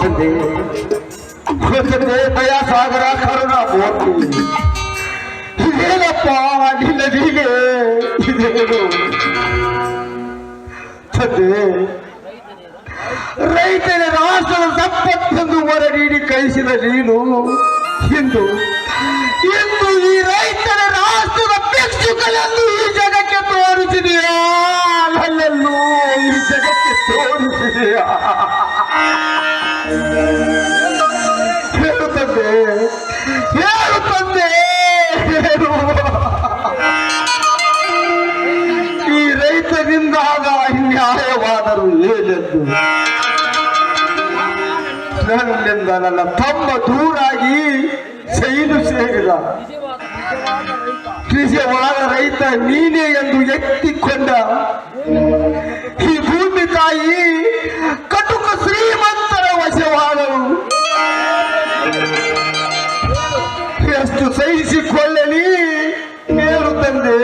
ತಂದೆ ದಯಾಸಾಗರ ಕರುಣಾ ಮೂರ್ತಿ ಇದೇನಪ್ಪ ನಿಲ್ಲದಿಗೆ ಇದೇನು ತಂದೆ ರೈತನ ರಾಷ್ಟ್ರದ ಸಂಪತ್ತನ್ನು ಹೊರ ನೀಡಿ ಕಳಿಸಿದ ನೀನು ಇಂದು ಈ ರೈತರ ರಾಷ್ಟ್ರದ ಭಿಕ್ಷುಕಳನ್ನು ಈ ಜಗಕ್ಕೆ ತೋರಿಸಿದೆಯಾ ಅಲ್ಲೆಲ್ಲೂ ಈ ಜಗಕ್ಕೆ ತೋರಿಸಿದೆಯಾ ಹೇಳುತ್ತಂದೆ ಹೇಳು ಈ ರೈತರಿಂದಾಗ ಅನ್ಯಾಯವಾದರೂ ಏನೆಂದು ನನ್ನಿಂದ ನನ್ನ ತಮ್ಮ ದೂರಾಗಿ ಸೈಲು ಸೇರಿದ ನಿಜವಾದ ರೈತ ನೀನೇ ಎಂದು ಎತ್ತಿಕೊಂಡ ಈ ಭೂಮಿ ತಾಯಿ ಕಟುಕ ಶ್ರೀಮಂತರ ವಶವಾದರು ಎಷ್ಟು ಸಹಿಸಿಕೊಳ್ಳಲಿ ಹೇಳುತ್ತಂದೆ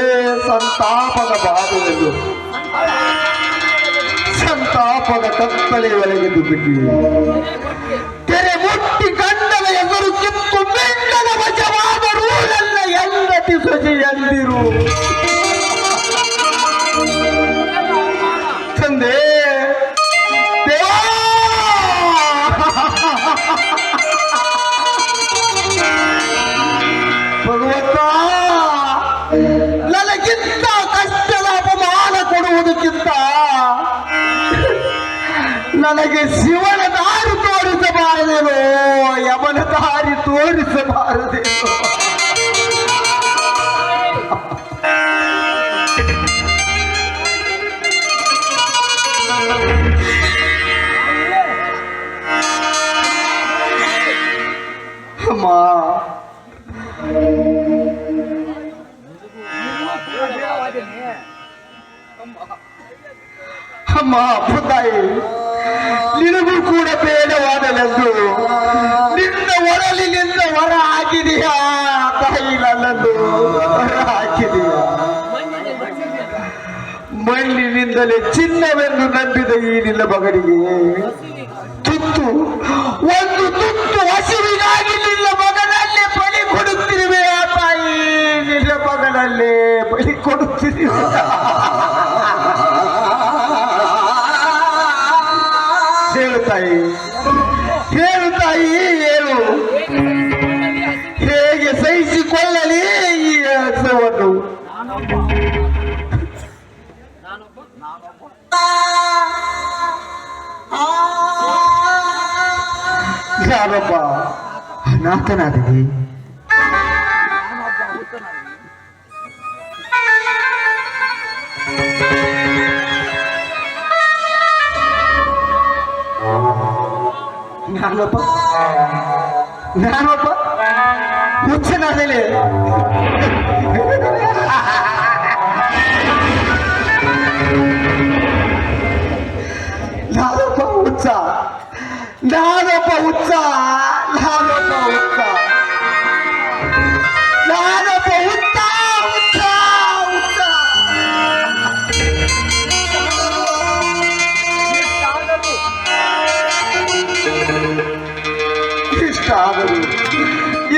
ಸಂತಾಪದ ಬಾಧೆಯನ್ನು ಸಂತಾಪದ ಕತ್ತಲೆ ಒಳಗೆದ್ದು ಬಿಟ್ಟಿದೆ ತೆರೆ ಮುಟ್ಟಿ ಗಂಡನ ಎದುರು ಕಿತ್ತು ಮೆಂಡನ ವಶವಾದರೂ ನನ್ನ ಹೆಂಡತಿ ಸೊಸೆಯಂದಿರು ತಂದೆ ಭಗವಂತ ನನಗಿಂತ ಕಷ್ಟದ ಅಪಮಾನ ಕೊಡುವುದಕ್ಕಿಂತ ನನಗೆ ಶಿವನ ದಾರಿ ತೋರಿಸಬಾರದೇನೋ ಯಮನ ದಾರಿ ತೋರಿಸಬಾರದೇನೋ ಅಮ್ಮ ಅಮ್ಮ ತಾಯಿ ನಿನಗೂ ಕೂಡ ಬೇಡವಾದಲೆಂದು ನಿನ್ನ ಒಡಲಿನಿಂದ ಹೊರ ಹಾಕಿದೆಯಾ ತಾಯಿ ನನ್ನನ್ನು ಹೊರ ಹಾಕಿದೆಯಾ ಮಣ್ಣಿನಿಂದಲೇ ಚಿನ್ನವೆಂದು ನಂಬಿದ ಈ ನಿನ್ನ ಮಗನಿಗೆ ತುತ್ತು ಒಂದು ತುತ್ತು ಹಸಿವಿಗಾಗಿ ನಿನ್ನ ಮಗನಲ್ಲೇ ಬಲಿ ಕೊಡುತ್ತಿರುವೆ ತಾಯಿ ನಿನ್ನ ಮಗನಲ್ಲೇ ಬಲಿ ಕೊಡುತ್ತಿರುವೆ ಹೇಳು ತಾಯಿ ಹೇಳು ಹೇಗೆ ಸಹಿಸಿಕೊಳ್ಳಲಿ ಈ ಹಸವನ್ನು ಯಾರೊಬ್ಬ ಅನಾಥನಾದಿನಿ ನಾನೊಬ್ಬ ಹುಚ್ಚನಾದಲ್ಲಿ ನಾನೊಬ್ಬ ಹುಚ್ಚ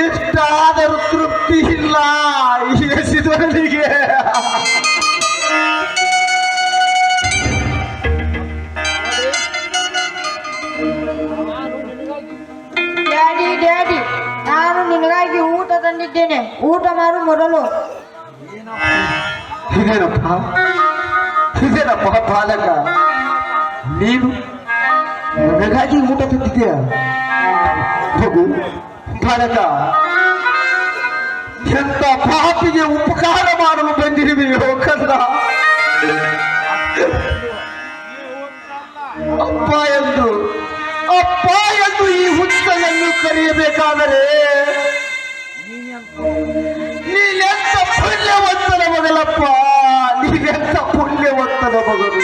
ಇಷ್ಟಾದರೂ ತೃಪ್ತಿ ಇಲ್ಲ ಎಸಿದವನಿಗೆ ಡ್ಯಾಡಿ ನಾನು ನಿನಗಾಗಿ ಊಟ ತಂದಿದ್ದೇನೆ, ಊಟ ಮಾಡು ಮೊದಲು. ಇದೇನಪ್ಪ ಬಾಲಕ, ನೀನು ನನಗಾಗಿ ಊಟ ತಂದಿದ್ದೀಯ? ಹೋಗು ಬಾಲಕ, ಎಂತ ಪಾಪಿಗೆ ಉಪಕಾರ ಮಾಡಲು ಬಂದಿರುವೆಯೋ ಕಂದ. ಅಪ್ಪ ಎಂದು ಈ ಹುಚ್ಚನನ್ನು ಕರೆಯಬೇಕಾದರೆ ನೀನೆಂತ ಪುಣ್ಯವಂತನ ಮಗಳಪ್ಪ, ನೀನೆಂತ ಪುಣ್ಯವಂತನ ಮಗನು.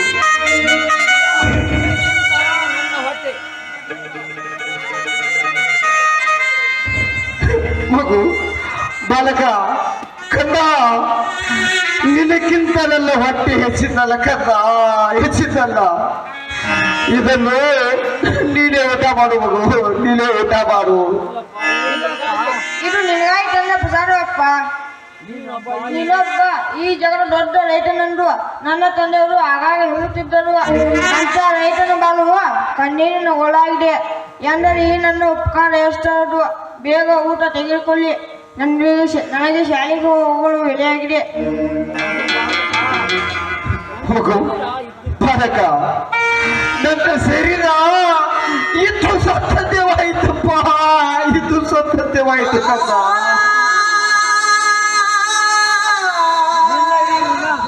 ಮಗು ಬಾಲಕ, ಕಂದ, ನಿನಕ್ಕಿಂತ ನನ್ನ ಹೊಟ್ಟೆ ಹೆಚ್ಚಿದ್ದಲ್ಲ ಕಂದ, ಹೆಚ್ಚಿದ್ದಲ್ಲ. ಇದನ್ನು ನೀನೇ ಊಟ ಮಾಡು ಮಗು, ನೀನೇ ಊಟ ಮಾಡು. ಇದು ನಿನಗಾಗಿ ತಂದ ಪ್ರಸಾದವಪ್ಪ. ನೀನೊಬ್ಬ ಈ ಜಗದ ದೊಡ್ಡ ರೈತನೆಂದು ನನ್ನ ತಂದೆಯವರು ಆಗಾಗ ಹೇಳುತ್ತಿದ್ದರು. ಅಂತ ರೈತನ ಬಾಳು ಕಣ್ಣೀರಿನ ಒಳಾಗಿದೆ ಎಂದರೆ ಈ ನನ್ನ ಉಪಕಾರ ಎಷ್ಟದು. ಬೇಗ ಊಟ ತೆಗೆದುಕೊಳ್ಳಿ, ನನಗೆ ಶಾಲೆಗೆ ಹೋಗಲು ರೆಡಿಯಾಗಿದೆ. ಮಗು ಬಾಲಕ, ನನ್ನ ಶರೀರ ಇದು ಸತ್ಯವಾಯಿತಪ್ಪ, ಇದು ಸತ್ಯವಾಯಿತು ಕಕ್ಕ.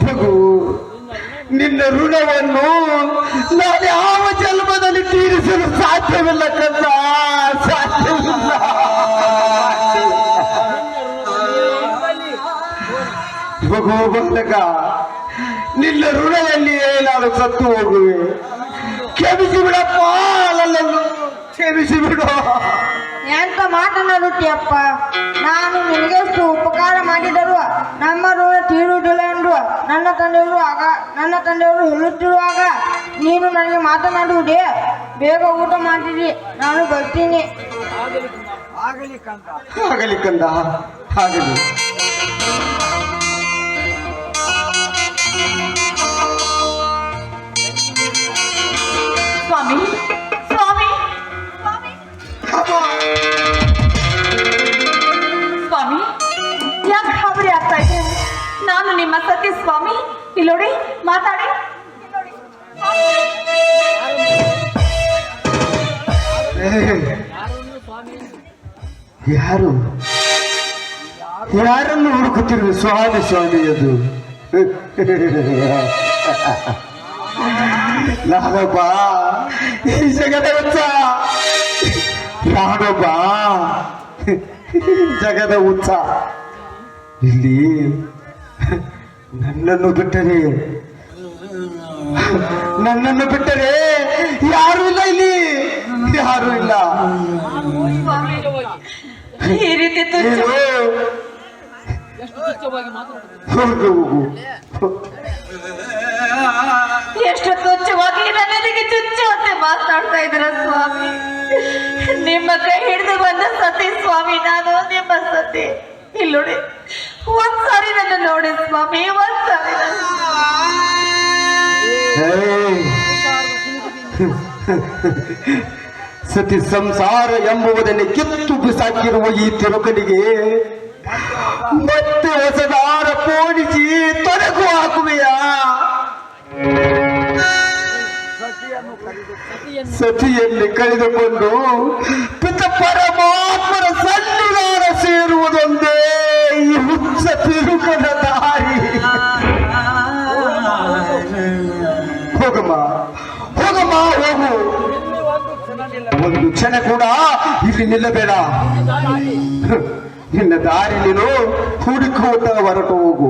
ಮಗು, ನಿನ್ನ ಋಣವನ್ನು ನಾನು ಯಾವ ಜನ್ಮದಲ್ಲಿ ತೀರಿಸಲು ಸಾಧ್ಯವಿಲ್ಲ ಕಕ್ಕ, ಸಾಧ್ಯವಿಲ್ಲ. ಮಗು ಬಾಲಕ, ನಿನ್ನ ಋಣದಲ್ಲಿಯೇ ನಾನು ಸತ್ತು ಹೋಗುವೆ. ಕ್ಷಮಿಸಿ ಬಿಡಪ್ಪ, ನನ್ನನ್ನು ಕ್ಷಮಿಸಿ ಬಿಡು. ಎಂತ ಮಾತನಾಡುತ್ತೀಯಪ್ಪ? ನಾನು ನಿನಗೆಷ್ಟು ಉಪಕಾರ ಮಾಡಿದರು ನಮ್ಮ ಋಣ ತೀರುವುದಿಲ್ಲ ಎಂದು ನನ್ನ ತಂದೆಯವರು ಹೇಳುತ್ತಿರುವಾಗ ನೀನು ನನಗೆ ಮಾತನಾಡುವುದೇ? ಬೇಗ ಊಟ ಮಾಡಿರಿ, ನಾನು ಬರ್ತೀನಿ. ಆಗಲಿ ಕಂದ, ಆಗಲಿ. ಸ್ವಾಮಿ ಸ್ವಾಮಿ ಸ್ವಾಮಿ, ಯಾಕೆ ಗಾಬರಿ ಆಗ್ತಾ ಇದೆ? ನಾನು ನಿಮ್ಮ ಸತ್ಯ ಸ್ವಾಮಿ. ಇಲ್ಲೋಡಿ, ಮಾತಾಡಿ. ಯಾರು ಯಾರನ್ನು ಹುಡುಕುತ್ತಿರುವ ಸ್ವಾಮಿ? ಸ್ವಾಮಿ ಅದು ನಾನೊಬ್ಬ ಈ ಜಗದ ಹುಚ್ಚ, ನಾನೊಬ್ಬ ಜಗದ ಹುಚ್ಚ. ಇಲ್ಲಿ ನನ್ನನ್ನು ಬಿಟ್ಟರೆ ಯಾರು ಇಲ್ಲ, ಇಲ್ಲಿ ಯಾರು ಇಲ್ಲ. ಈ ರೀತಿ ಹೋಗು. ಎಷ್ಟು ತುಚ್ಛವಾಗಿ ನನಗೆ ಚುಚ್ಚುವಂತೆ ಮಾತನಾಡ್ತಾ ಇದ್ದೀರ ಸ್ವಾಮಿ. ನಿಮ್ಮ ಕೈ ಹಿಡಿದು ಬಂದ ಸತಿ ಸ್ವಾಮಿ, ನಾನು ನಿಮ್ಮ ಸತಿ. ಇಲ್ಲಿ ನೋಡಿ, ಒಂದ್ಸಾರಿ ನನ್ನ ನೋಡಿ ಸ್ವಾಮಿ, ಒಂದ್ಸಾರಿ ಸತಿ ಸಂಸಾರ ಎಂಬುವುದನ್ನು ಕಿತ್ತು ಬಿಸಾಕಿರುವ ಈ ತಿರುಕನಿಗೆ ಮತ್ತೆ ಹೊಸದಾರ ಪೋಣಿಸಿ ತೊಡಗು ಹಾಕುವೆಯಾ? ಸತಿಯಲ್ಲಿ ಕಳೆದುಕೊಂಡು ಪಿತ ಪರಮಾತ್ಮನ ಸನ್ನಿಧಾನ ಸೇರುವುದೊಂದೇ ಈ ಹುಚ್ಚ ತಿರುಕನ ದಾರಿ. ಹೋಗಮ್ಮ, ಹೋಗಮ್ಮ, ಹೋಗು. ಒಂದು ಕ್ಷಣ ಕೂಡ ಇಲ್ಲಿ ನಿಲ್ಲಬೇಡ. ನಿನ್ನ ದಾರಿ ನೀನು ಹುಡುಕುತ್ತಾ ಹೊರಟು ಹೋಗು.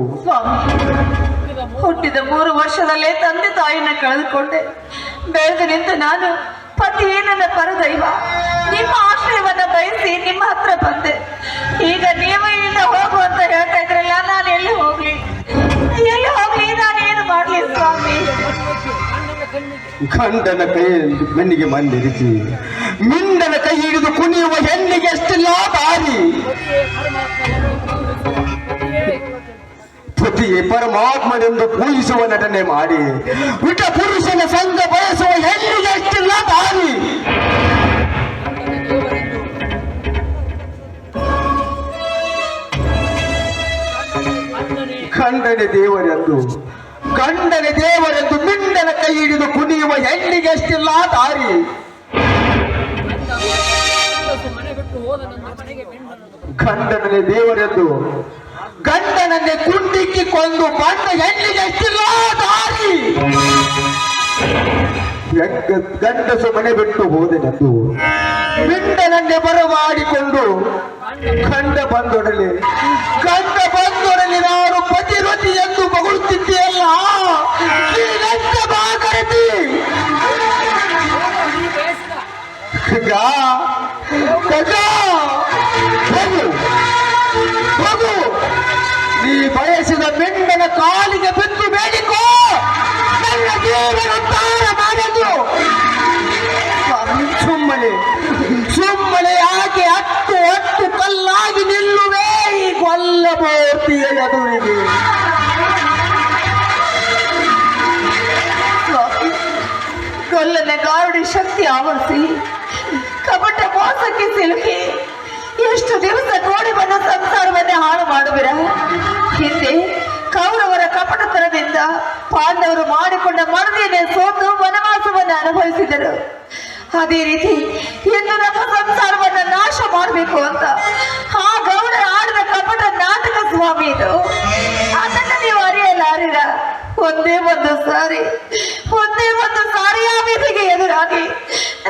ಹುಟ್ಟಿದ 3 ವರ್ಷದಲ್ಲೇ ತಂದೆ ತಾಯಿನ ಕಳೆದುಕೊಂಡೆ. ಬೆಳೆದು ನಿಂತು ನಾನು ಪತಿಯೇ ನನ್ನ ಪರದೈವ. ನಿಮ್ಮ ಆಶ್ರಯವನ್ನ ಬಯಸಿ ನಿಮ್ಮ ಹತ್ರ ಬಂದೆ. ಈಗ ನೀವು ಇಲ್ಲಿಂದ ಹೋಗು ಅಂತ ಹೇಳ್ತಾ ಇದ್ರಲ್ಲ, ನಾನು ಎಲ್ಲಿ ಹೋಗ್ಲಿ? ನಾನೇನು ಮಾಡ್ಲಿ ಸ್ವಾಮಿ? ಗಂಡನ ಕೈಯಲ್ಲಿ ಬೆನ್ನಿಗೆ ಮಂದಿರಿಸಿ ಮಿಂಡನ ಕೈ ಹಿಡಿದು ಕುಣಿಯುವ ಹೆಣ್ಣಿಗೆ ಎಷ್ಟಿಲ್ಲ ದಾರಿ. ಪತಿಯೇ ಪರಮಾತ್ಮನೆಂದು ಪೂಜಿಸುವ ನಟನೆ ಮಾಡಿ ವಿಟ ಪುರುಷನ ಸಂಘ ಬಯಸುವ ಹೆಣ್ಣಿಗೆ ಎಷ್ಟಿಲ್ಲ ದಾರಿ. ಗಂಡನೆ ದೇವರೆಂದು ಮಿಂಡನ ಕೈ ಹಿಡಿದು ಕುಣಿಯುವ ಹೆಣ್ಣಿಗೆ ಎಷ್ಟಿಲ್ಲ ದಾರಿ. ಗಂಡನೇ ದೇವರೆಂದು ಗಂಡನನ್ನೇ ಕುಂಡಿಕ್ಕಿಕೊಂಡು ಬಂದ ಹೆಣ್ಣಿಗೆ ಎಷ್ಟಿಲ್ಲ ದಾರಿ. ಗಂಡಸು ಮನೆ ಬಿಟ್ಟು ಹೋದೆನೆಂದು ಮಿಂಡನನ್ನೇ ಬರಮಾಡಿಕೊಂಡು ಗಂಡ ಬಂದೊಡನೆ ನಾನು ಪತಿರತಿ ಎಂದು ಮಗುಳುತ್ತಿದ್ದೆಯಲ್ಲ. ನೀ ಬಯಸಿದ ಮಿಂಡನ ಕಾಲಿಗೆ ಬಿದ್ದು ಬೇಡಿಕೋ, ನನ್ನ ಜೀವನ ತಾರ ಮಾಡಲು ಮೂರ್ತಿಯ ಎದುರಿಗೆ ಕೊಲ್ಲನ ಗಾರುಡಿ ಶಕ್ತಿ ಆವರಿಸಿ ಕಪಟ ಮೋಸಕ್ಕೆ ಸಿಲುಕಿ ಎಷ್ಟು ದಿವಸ ನೋಡಿ ಬಂದ ಸಂಸಾರವನ್ನೇ ಹಾಳು ಮಾಡುವಿರ. ಹಿಂದೆ ಕೌರವರ ಕಪಟತನದಿಂದ ಪಾಂಡವರು ಮಾಡಿಕೊಂಡ ಮನದಿಯನ್ನೇ ಸೋತು ವನವಾಸವನ್ನು ಅನುಭವಿಸಿದರು. ಅದೇ ರೀತಿ ಎಂದು ನಮ್ಮ ಸಂಸಾರವನ್ನ ನಾಶ ಮಾಡಬೇಕು ಅಂತ ಆ ಗೌಡರ ಆಡಿದ ಕಪಟ ನಾಟಕ ಸ್ವಾಮಿ ಇದು. ಅದನ್ನ ನೀವು ಅರಿಯಲಾರಿರ. ಒಂದೇ ಒಂದು ಸಾರಿ ಆ ವಿಧಿಗೆ ಎದುರಾಗಿ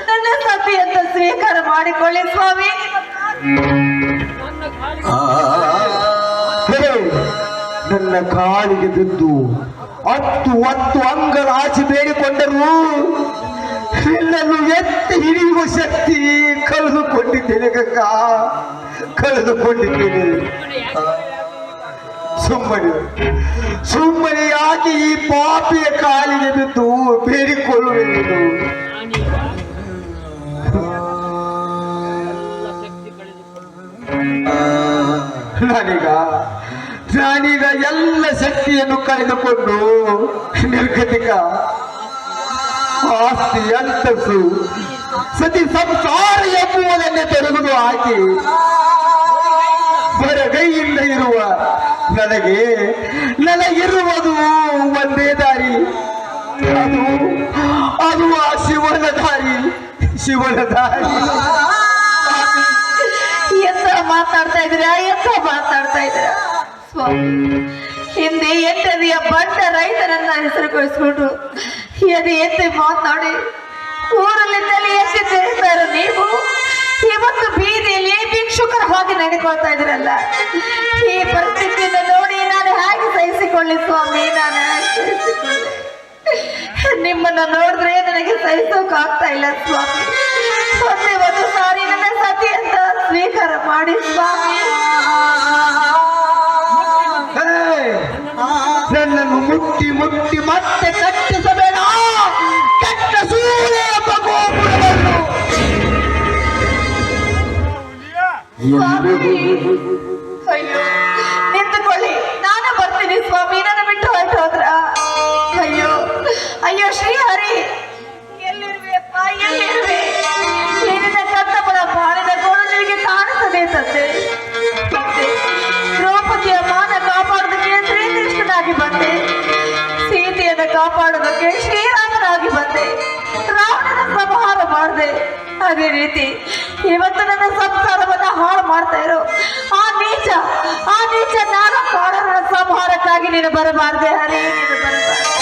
ನನ್ನ ಸತಿಯಂತ ಸ್ವೀಕಾರ ಮಾಡಿಕೊಳ್ಳಿ ಸ್ವಾಮಿ. ನನ್ನ ಕಾಲಿಗೆ ಬಿದ್ದು 10 ಅಂಗಲ ಆಚೆ ಬೇಡಿಕೊಂಡರು ನಿನ್ನನ್ನು ಎತ್ತಿ ಹಿಡಿಯುವ ಶಕ್ತಿ ಕಳೆದುಕೊಂಡಿದ್ದೇನೆ ಕಕ್ಕ, ಕಳೆದುಕೊಂಡಿದ್ದೇನೆ. ಸುಮ್ಮನೆ ಯಾಕೆ ಈ ಪಾಪಿಯ ಕಾಲಿಗೆ ಬಿದ್ದು ಬೇಡಿಕೊಳ್ಳುವೆನು? ನಾನೀಗ ಎಲ್ಲ ಶಕ್ತಿಯನ್ನು ಕಳೆದುಕೊಂಡು ನಿರ್ಗತಿಕ, ಆಸ್ತಿ ಅಂತಸ್ತು ಸತಿ ಸಂಸಾರ ಎಂಬುವುದನ್ನೇ ತೆಗೆದು ಹಾಕಿ ಹೊರಗೈಯಿಂದ ಇರುವ ನನಗಿರುವುದು ಒಂದೇ ದಾರಿ, ಅದು ಆ ಶಿವನ ದಾರಿ. ಎಂತ ಮಾತಾಡ್ತಾ ಇದ್ದೀರಾ ಸ್ವಾಮಿ. ಹಿಂದೆ ಎಂಟದಿಯ ಬಂಡ ರೈತರನ್ನ ಹೆಸರುಗೊಳಿಸ್ಕೊಂಡು ಎತ್ತಿ ಮಾತಾಡಿ ಊರಲ್ಲಿ ತಲೆ ಎತ್ತಿ ಸೇರ್ತಾರ ನೀವು ಇವತ್ತು ಬೀದಿಯಲ್ಲಿ ಭಿಕ್ಷುಕರ ಹಾಗೆ ನಡೆಕೊಳ್ತಾ ಇದ್ರಲ್ಲ. ಈ ಪರಿಸ್ಥಿತಿಯನ್ನು ನೋಡಿ ನಾನು ಹೇಗೆ ಸಹಿಸಿಕೊಳ್ಳಿ ಸ್ವಾಮಿ, ನಾನು ಹೇಗೆ ಸಹಿಸಿಕೊಳ್ಳಿ? ನಿಮ್ಮನ್ನ ನೋಡಿದ್ರೆ ನನಗೆ ಸಹಿಸೋಕಾಗ್ತಾ ಇಲ್ಲ ಸ್ವಾಮಿ. ಒಂದೇ ಒಂದು ಸಾರಿ ನನ್ನ ಸತಿ ಅಂತ ಸ್ವೀಕಾರ ಮಾಡಿ ಸ್ವಾಮಿ. ನನ್ನನ್ನು ಮುಟ್ಟಿ ಮತ್ತೆ ಕಟ್ಟಿಸಬೇಡ, ಕೆಟ್ಟ ಸೂಳೆ ಎಂಬ ಗೋಪುರವನ್ನು. ಅಯ್ಯೋ ನಿಂತುಕೊಳ್ಳಿ, ನಾನು ಬರ್ತೀನಿ ಸ್ವಾಮಿ. ನನ್ನ ಬಿಟ್ಟು ಹೊರಟು ಹೋದ್ರ? ಅಯ್ಯೋ ಶ್ರೀಹರಿ, ಎಲ್ಲಿರುವೆಯಪ್ಪ, ಎಲ್ಲಿರುವೆ? ಏನಿನ ಕತ್ತಬಳ ಬಾಳಿನ ಗೋಳು ನಿನಗೆ ಕಾಣಿಸದೆ ತಂದೆ. ದ್ರೌಪದಿಯ ಮಾನ ಕಾಪಾಡೋದಕ್ಕೆ ಶ್ರೀಕೃಷ್ಣನಾಗಿ ಬಂದೆ, ಸೀತೆಯನ್ನು ಕಾಪಾಡೋದಕ್ಕೆ ಶ್ರೀರಾಮನಾಗಿ ಬಂದೆ, ರಾವಣನ ಸಂಹಾರ ಮಾಡಿದೆ. ಅದೇ ರೀತಿ ಇವತ್ತು ನನ್ನ ಸಂಸಾರವನ್ನ ಹಾಳು ಮಾಡ್ತಾ ಇರೋ ಆ ನೀಚ ನಾಗಕಾರರ ಸಂಹಾರಕ್ಕಾಗಿ ನೀನು ಬರಬಾರ್ದೆ ಹರಿ, ನೀನು ಬರಬಾರ್ದು.